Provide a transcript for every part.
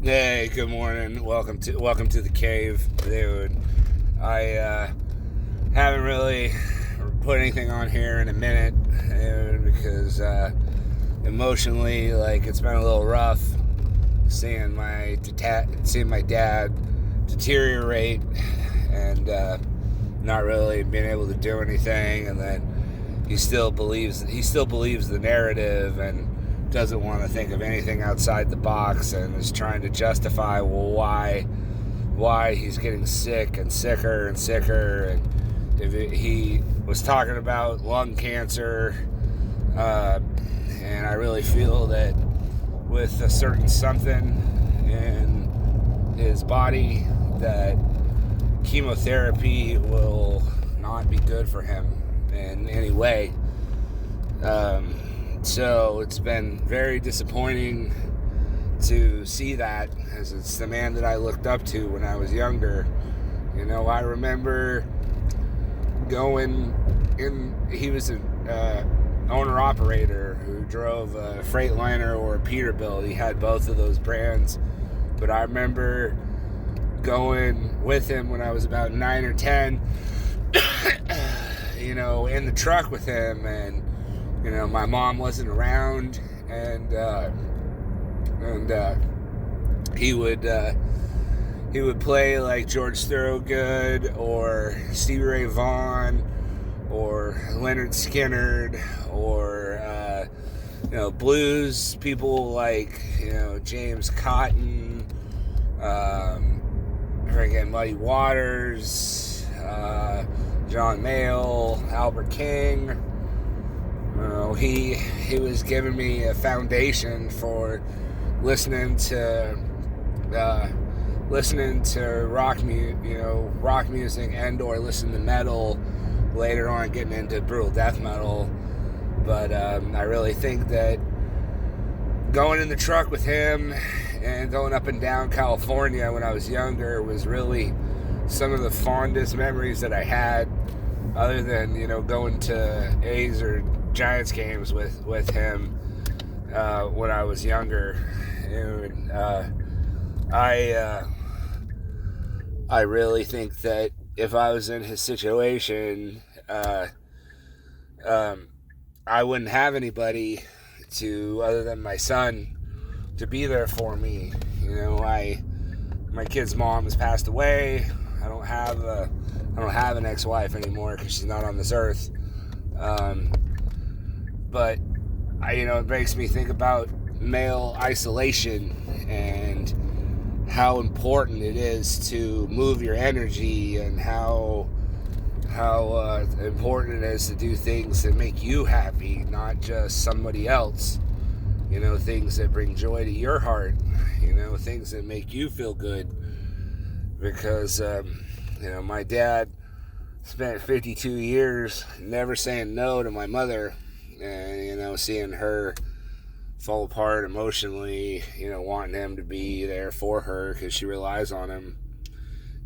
Hey, good morning. Welcome to the cave, dude. I haven't really put anything on here in a minute, dude, because emotionally, like, it's been a little rough seeing seeing my dad deteriorate and not really being able to do anything, and then he still believes the narrative and doesn't want to think of anything outside the box, and is trying to justify why he's getting sick and sicker and sicker. And he was talking about lung cancer, and I really feel that with a certain something in his body, that chemotherapy will not be good for him in any way. So it's been very disappointing to see that, as it's the man that I looked up to when I was younger. I remember going in. He was an owner-operator who drove a Freightliner or a Peterbilt. He had both of those brands. But I remember going with him when I was about 9 or 10, in the truck with him, and my mom wasn't around, and he would play like George Thorogood or Stevie Ray Vaughan or Leonard Skinner, or blues people like James Cotton, again Muddy Waters, John Mayall, Albert King. He was giving me a foundation for listening to rock music, and or listen to metal. Later on, getting into brutal death metal. But I really think that going in the truck with him and going up and down California when I was younger was really some of the fondest memories that I had, other than going to A's or Giants games with him when I was younger. And I really think that if I was in his situation, I wouldn't have anybody other than my son, to be there for me. My kid's mom has passed away. I don't have an ex-wife anymore because she's not on this earth. But it makes me think about male isolation and how important it is to move your energy, and how important it is to do things that make you happy, not just somebody else. Things that bring joy to your heart. Things that make you feel good. Because my dad spent 52 years never saying no to my mother, and seeing her fall apart emotionally, wanting him to be there for her because she relies on him,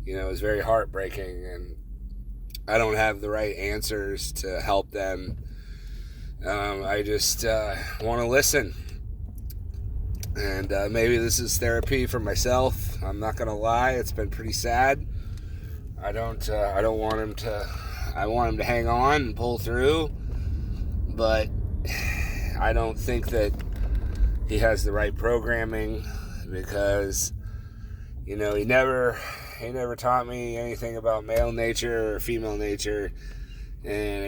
is very heartbreaking. And I don't have the right answers to help them. I just want to listen. And maybe this is therapy for myself. I'm not gonna lie; it's been pretty sad. I don't want him to. I want him to hang on and pull through, but I don't think that he has the right programming, because he never taught me anything about male nature or female nature, and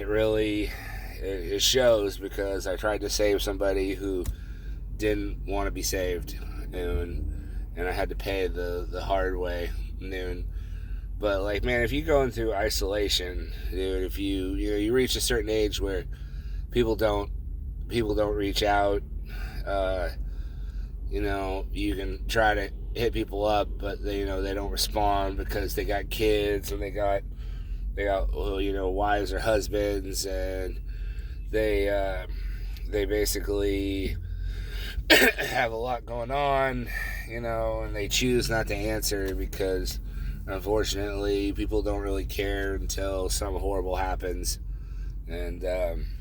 it shows, because I tried to save somebody who didn't want to be saved, and I had to pay the hard way. But like, man, if you go into isolation, dude, if you reach a certain age where people don't reach out, you can try to hit people up, but they don't respond because they got kids, and they got wives or husbands, and they basically have a lot going on, and they choose not to answer, because unfortunately people don't really care until something horrible happens, and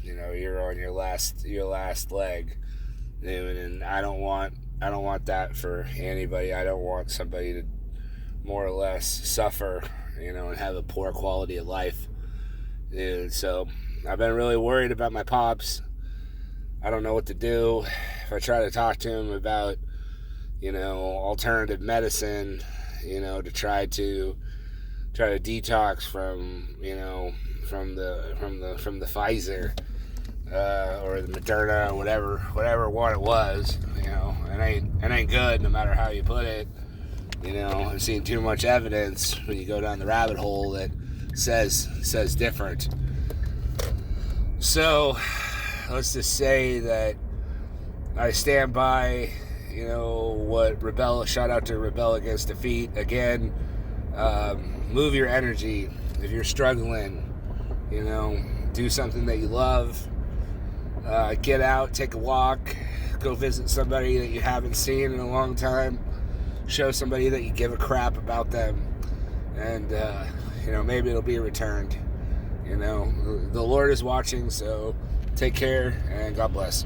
you're on your last leg, and I don't want I don't want that for anybody. I don't want somebody to more or less suffer, and have a poor quality of life. Dude, so I've been really worried about my pops. I don't know what to do. If I try to talk to him about, alternative medicine, to try to detox from the Pfizer, or the Moderna, or whatever one it was. It ain't good no matter how you put it. I've seen too much evidence when you go down the rabbit hole that says different. So let's just say that I stand by, what shout out to Rebel Against Defeat. Again, move your energy. If you're struggling, do something that you love. Get out, take a walk, go visit somebody that you haven't seen in a long time. Show somebody that you give a crap about them. And, maybe it'll be returned. The Lord is watching, so take care and God bless.